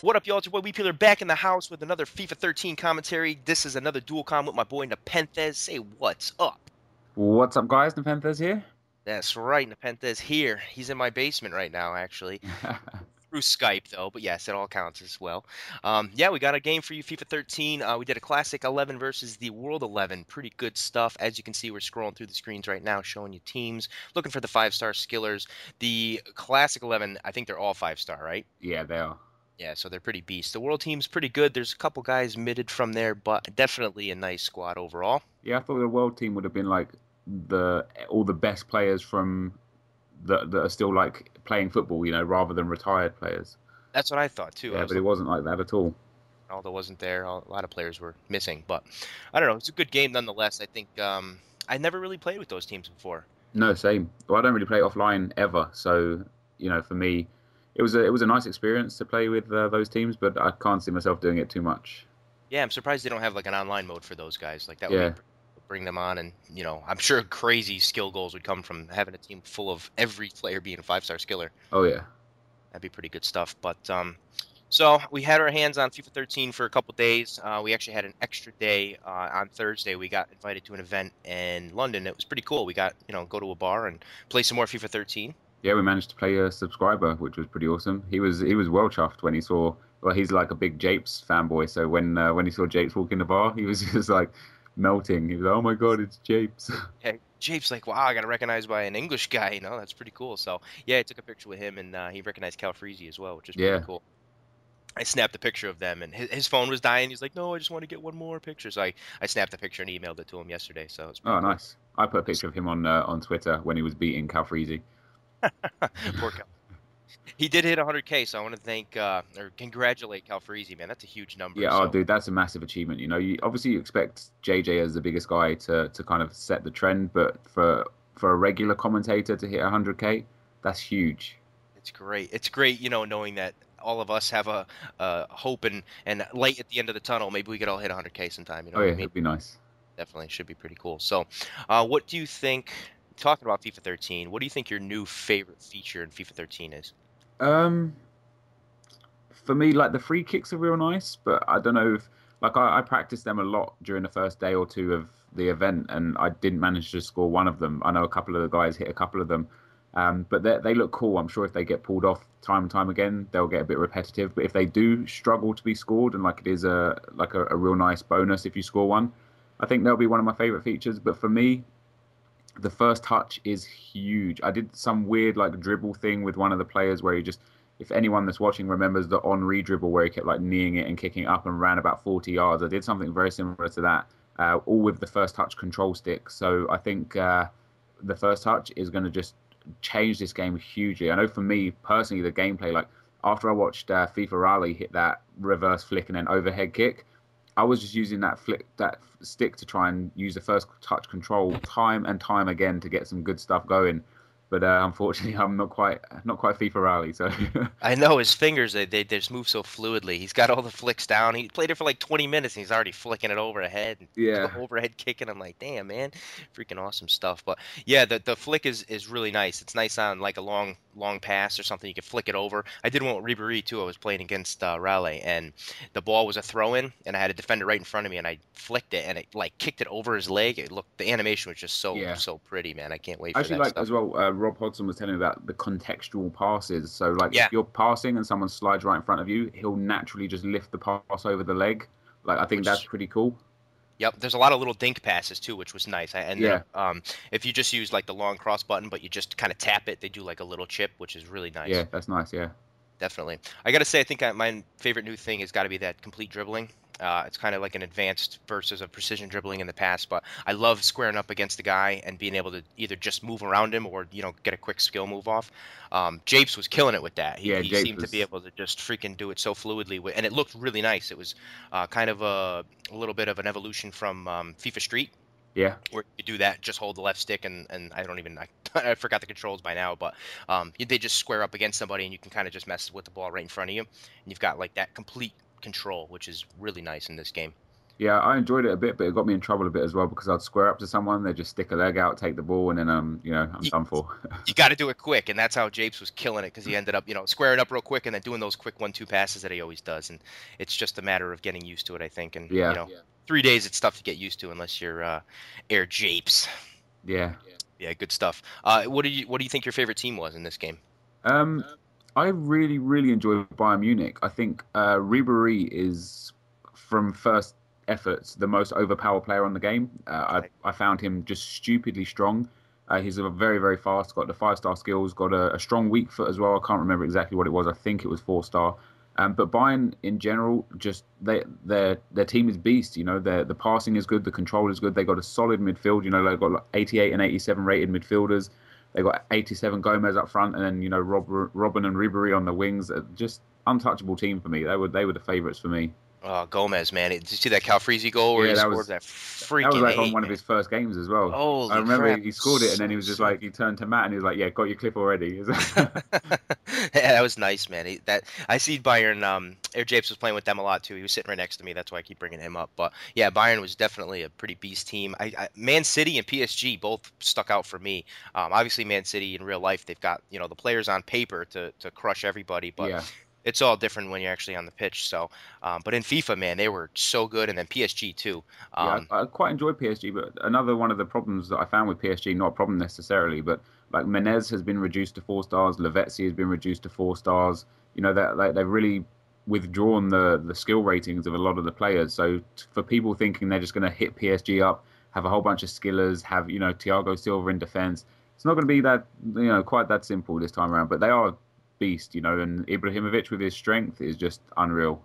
What up, y'all? It's your boy Wepeeler back in the house with another FIFA 13 commentary. This is another dual com with my boy Nepenthez. Say what's up. What's up, guys? Nepenthez here. That's right, Nepenthez here. He's in my basement right now, actually. Through Skype, though, but yes, it all counts as well. Yeah, we got a game for you, FIFA 13. We did a Classic 11 versus the World 11. Pretty good stuff. As you can see, we're scrolling through the screens right now, showing you teams, looking for the 5-star skillers. The Classic 11, I think they're all 5-star, right? Yeah, they are. Yeah, so they're pretty beasts. The world team's pretty good. There's a couple guys mitted from there, but definitely a nice squad overall. Yeah, I thought the world team would have been like the all the best players from that are still like playing football, rather than retired players. That's what I thought too. I Yeah, was but it looking, wasn't like that at all. although wasn't there. A lot of players were missing, but I don't know. It's a good game nonetheless. I think I never really played with those teams before. No, same. Well, I don't really play offline ever, so for me, it was a nice experience to play with those teams, but I can't see myself doing it too much. Yeah, I'm surprised they don't have like an online mode for those guys. Like that would be Yeah. bring them on, and I'm sure crazy skill goals would come from having a team full of every player being a 5-star skiller. Oh yeah. That'd be pretty good stuff. But so we had our hands on FIFA 13 for a couple days. We actually had an extra day on Thursday. We got invited to an event in London. It was pretty cool. We got go to a bar and play some more FIFA 13. Yeah, we managed to play a subscriber, which was pretty awesome. He was well chuffed when he saw. Well, he's like a big Japes fanboy, so when he saw Japes walk in the bar, he was just like melting. He was like, "Oh my God, it's Japes!" Yeah, Jape's like, wow, I got recognized by an English guy. That's pretty cool. So yeah, I took a picture with him, and he recognized Cal Freezy as well, which is pretty Yeah. cool. I snapped a picture of them, and his phone was dying. He's like, "No, I just want to get one more picture." So I snapped a picture and emailed it to him yesterday. So it's pretty Oh, cool. nice. I put a picture of him on Twitter when he was beating Calfreezy. Poor Cal. He did hit 100K, so I want to thank or congratulate Cal Freezy, man. That's a huge number. Yeah, oh, So dude, that's a massive achievement. You expect JJ as the biggest guy to kind of set the trend, but for a regular commentator to hit 100K, that's huge. it's great. It's great, knowing that all of us have a hope and light at the end of the tunnel. Maybe we could all hit 100K sometime. You know Oh what yeah, I mean? it'd be nice. Definitely should be pretty cool. So, what do you think? Talking about FIFA 13, what do you think your new favorite feature in FIFA 13 is? Um, for me, like the free kicks are real nice, but I don't know if like I practiced them a lot during the first day or two of the event, and I didn't manage to score one of them. I know a couple of the guys hit a couple of them, but they look cool. I'm sure if they get pulled off time and time again, they'll get a bit repetitive. But if they do struggle to be scored, and like it is a real nice bonus if you score one, I think that'll be one of my favorite features. But for me, the first touch is huge. I did some weird like dribble thing with one of the players where he just, if anyone that's watching remembers the Henri dribble where he kept like kneeing it and kicking it up and ran about 40 yards. I did something very similar to that, all with the first touch control stick. So I think the first touch is going to just change this game hugely. I know for me personally, the gameplay, like after I watched FIFA Raleigh hit that reverse flick and then overhead kick, I was just using that stick to try and use the first touch control time and time again to get some good stuff going. But unfortunately, I'm not quite FIFA Rally. So I know his fingers, they just move so fluidly. He's got all the flicks down. He played it for like 20 minutes and he's already flicking it overhead and yeah, overhead kicking. I'm like, damn, man, freaking awesome stuff. But yeah, the flick is really nice. It's nice on like a long pass or something. You can flick it over. I did one with Ribéry too. I was playing against Raleigh, and the ball was a throw in, and I had a defender right in front of me, and I flicked it, and it like kicked it over his leg. It looked, the animation was just so yeah. so pretty, man. I can't wait I for actually that like stuff. as well. Rob Hodson was telling me about the contextual passes. So like if Yeah. you're passing and someone slides right in front of you, he'll naturally just lift the pass over the leg. Like I think that's Which pretty cool. Yep, there's a lot of little dink passes too, which was nice. I ended Yeah, up, if you just use like the long cross button, but you just kind of tap it, they do like a little chip, which is really yeah, nice. that's nice. Yeah, Definitely. I gotta say, I think my favorite new thing has got to be that complete dribbling. It's kind of like an advanced versus of precision dribbling in the past, but I love squaring up against the guy and being able to either just move around him or get a quick skill move off. Japes was killing it with that. He yeah. he Japes seemed to be was able to just freaking do it so fluidly, and it looked really nice. It was kind of a little bit of an evolution from FIFA Street yeah. where you do that, just hold the left stick, and I don't even I forgot the controls by now, but they just square up against somebody, and you can kind of just mess with the ball right in front of you, and you've got like that complete control, which is really nice in this game. Yeah, I enjoyed it a bit, but it got me in trouble a bit as well because I'd square up to someone, they'd just stick a leg out, take the ball, and then I'm You, done for. you got to do it quick, and that's how Japes was killing it because he ended up, squaring up real quick and then doing those quick 1-2 passes that he always does, and it's just a matter of getting used to it, I think. And Yeah, 3 days it's tough to get used to unless you're Air Japes. yeah. Yeah, good stuff. What do you think your favorite team was in this game? Um, I really, really enjoyed Bayern Munich. I think Ribery is, from first efforts, the most overpowered player on the game. I found him just stupidly strong. He's a very, very fast, got the 5-star skills, got a strong weak foot as well. I can't remember exactly what it was. I think it was 4-star. But Bayern in general, just their team is beast. The passing is good, the control is good. They got a solid midfield. They've got like 88 and 87 rated midfielders. They got 87 Gomez up front, and then Robin and Ribery on the wings. Just untouchable team for me. They were the favourites for me. Oh, Gomez, man. Did you see that Calfreezy goal where Yeah, he that scored was that that was freaking like on eight, one of man? his first games as well. I Holy remember crap. he scored it, and then he was just like, he turned to Matt and he was like, "Yeah, got your clip already." Yeah, that was nice, man. That I see Bayern. Air Japes was playing with them a lot too. He was sitting right next to me. That's why I keep bringing him up. But yeah, Bayern was definitely a pretty beast team. Man City and PSG both stuck out for me. Obviously, Man City in real life, they've got the players on paper to crush everybody, but Yeah, it's all different when you're actually on the pitch. So, but in FIFA, man, they were so good, and then PSG too. yeah, Um, I quite enjoyed PSG, but another one of the problems that I found with PSG, not a problem necessarily, but like Menez has been reduced to 4 stars, Lavezzi has been reduced to 4 stars. That like they've really withdrawn the skill ratings of a lot of the players. So for people thinking they're just going to hit PSG up, have a whole bunch of skillers, have Thiago Silva in defense, it's not going to be that quite that simple this time around. But they are beast, and Ibrahimovic with his strength is just unreal.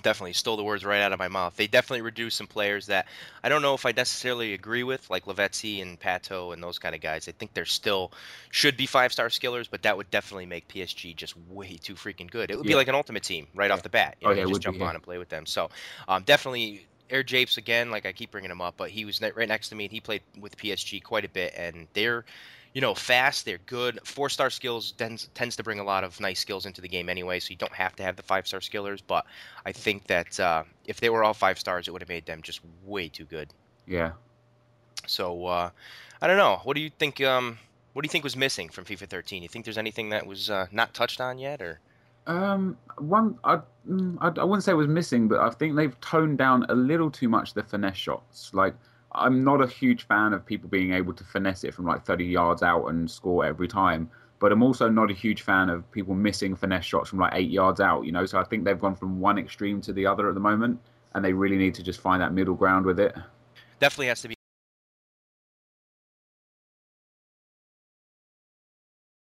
Definitely stole the words right out of my mouth. They definitely reduced some players that I don't know if I necessarily agree with, like Lavezzi and Pato and those kind of guys. I think they're still should be 5-star skillers, but that would definitely make PSG just way too freaking good. It would be Yeah. like an ultimate team right off the bat. Oh yeah, You it just would be. jump Yeah. on and play with them. So definitely Air Japes again. Like I keep bringing him up, but he was right next to me, and he played with PSG quite a bit, and they're fast. They're good. 4-star skills tends to bring a lot of nice skills into the game anyway, so you don't have to have the 5-star skillers. But I think that if they were all 5 stars, it would have made them just way too good. Yeah. So I don't know. What do you think? What do you think was missing from FIFA 13? You think there's anything that was not touched on yet, or? One I wouldn't say it was missing, but I think they've toned down a little too much the finesse shots. Like I'm not a huge fan of people being able to finesse it from like 30 yards out and score every time. But I'm also not a huge fan of people missing finesse shots from like 8 yards out. So I think they've gone from one extreme to the other at the moment, and they really need to just find that middle ground with it. Definitely has to be